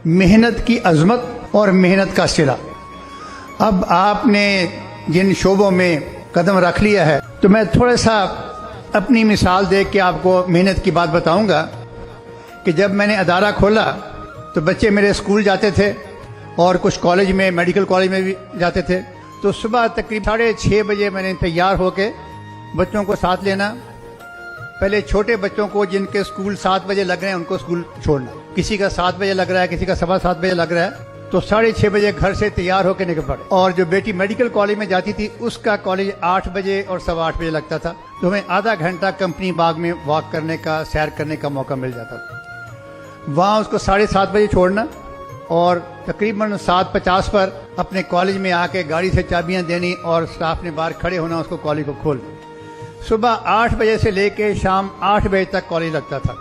मेहनत की अजमत और मेहनत का सिला। अब आपने जिन शोबों में कदम रख लिया है, तो मैं थोड़ा सा अपनी मिसाल दे के आपको मेहनत की बात बताऊंगा कि जब मैंने अदारा खोला तो बच्चे मेरे स्कूल जाते थे और कुछ कॉलेज में, मेडिकल कॉलेज में भी जाते थे। तो सुबह तकरीबन 6:30 बजे मैंने तैयार होके बच्चों को साथ लेना। पहले छोटे बच्चों को जिनके स्कूल 7 बजे लग रहे हैं उनको स्कूल छोड़ना, किसी का 7 बजे लग रहा है, किसी का 7:15 बजे लग रहा है, तो 6:30 बजे घर से तैयार होकर निकल पड़े। और जो बेटी मेडिकल कॉलेज में जाती थी उसका कॉलेज 8 बजे और 8:15 बजे लगता था, तो हमें आधा घंटा कंपनी बाग में वॉक करने का, सैर करने का मौका मिल जाता था। वहाँ उसको 7:30 बजे छोड़ना और तकरीबन 7:50 पर अपने कॉलेज में आके गाड़ी से चाबियां देनी और स्टाफ ने बाहर खड़े होना, उसको कॉलेज को खोलना। सुबह 8 बजे से लेके शाम 8 बजे तक कॉलेज लगता था,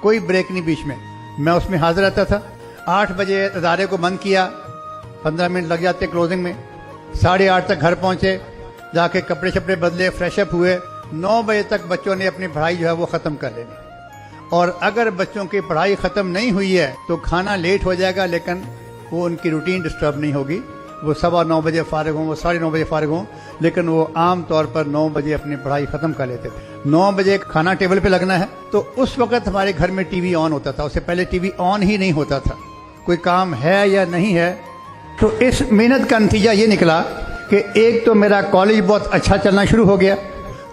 कोई ब्रेक नहीं बीच में, मैं उसमें हाजिर रहता था। 8 बजे अदारे को बंद किया, 15 मिनट लग जाते क्लोजिंग में। 8:30 तक घर पहुंचे, जाके कपड़े शपड़े बदले, फ्रेशअप हुए। 9 बजे तक बच्चों ने अपनी पढ़ाई जो है वो ख़त्म कर लेनी। और अगर बच्चों की पढ़ाई ख़त्म नहीं हुई है तो खाना लेट हो जाएगा, लेकिन वो उनकी रूटीन डिस्टर्ब नहीं होगी। वो 9:15 बजे फारिग हों, वो 9:30 बजे फारिग हों, लेकिन वो आम तौर पर 9 बजे अपनी पढ़ाई ख़त्म कर लेते थे। 9 बजे खाना टेबल पे लगना है, तो उस वक्त हमारे घर में टीवी ऑन होता था, उससे पहले टीवी ऑन ही नहीं होता था। कोई काम है या नहीं है, तो इस मेहनत का नतीजा ये निकला कि एक तो मेरा कॉलेज बहुत अच्छा चलना शुरू हो गया,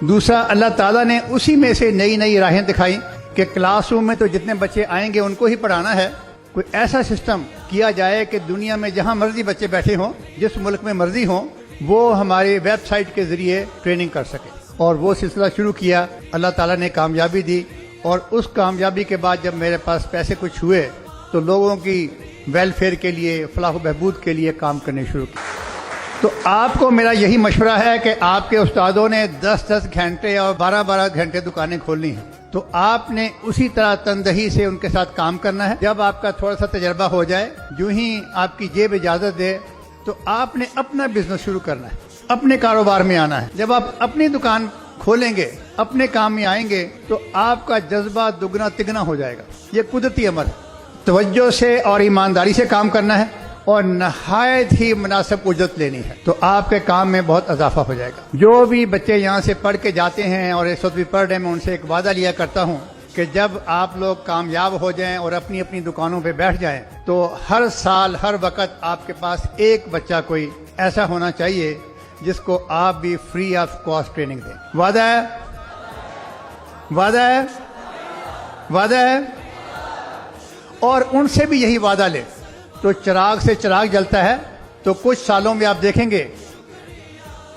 दूसरा अल्लाह ताला ने उसी में से नई नई राहें दिखाई कि क्लासरूम में तो जितने बच्चे आएंगे उनको ही पढ़ाना है। कोई ऐसा सिस्टम किया जाए कि दुनिया में जहां मर्जी बच्चे बैठे हों, जिस मुल्क में मर्जी हों, वो हमारी वेबसाइट के जरिए ट्रेनिंग कर सके। और वो सिलसिला शुरू किया, अल्लाह ताला ने कामयाबी दी। और उस कामयाबी के बाद जब मेरे पास पैसे कुछ हुए तो लोगों की वेलफेयर के लिए, फलाह बहबूद के लिए काम करने शुरू किया। तो आपको मेरा यही मशवरा है कि आपके उस्तादों ने 10-10 घंटे और 12-12 घंटे दुकानें खोलनी हैं, तो आपने उसी तरह तनदही से उनके साथ काम करना है। जब आपका थोड़ा सा तजर्बा हो जाए, जो ही आपकी जेब इजाजत दे, तो आपने अपना बिजनेस शुरू करना है, अपने कारोबार में आना है। जब आप अपनी दुकान खोलेंगे, अपने काम में आएंगे, तो आपका जज्बा दुगना तिगना हो जाएगा। ये कुदरती अमल है। तवज्जो से और ईमानदारी से काम करना है और नहायत ही मुनासिब उजरत लेनी है, तो आपके काम में बहुत इजाफा हो जाएगा। जो भी बच्चे यहाँ से पढ़ के जाते हैं और इस वक्त भी पढ़ रहे हैं, मैं उनसे एक वादा लिया करता हूँ कि जब आप लोग कामयाब हो जाएं और अपनी अपनी दुकानों पे बैठ जाएं, तो हर साल हर वक्त आपके पास एक बच्चा कोई ऐसा होना चाहिए जिसको आप भी फ्री ऑफ कॉस्ट ट्रेनिंग दें। वादा है? वादा है? वादा है? और उनसे भी यही वादा ले, तो चिराग से चिराग जलता है। तो कुछ सालों में आप देखेंगे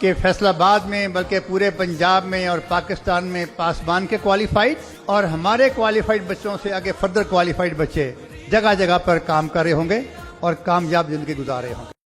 कि फैसलाबाद में, बल्कि पूरे पंजाब में और पाकिस्तान में पासबान के क्वालिफाइड और हमारे क्वालिफाइड बच्चों से आगे फर्दर क्वालिफाइड बच्चे जगह जगह पर काम कर रहे होंगे और कामयाब जिंदगी गुजार रहे होंगे।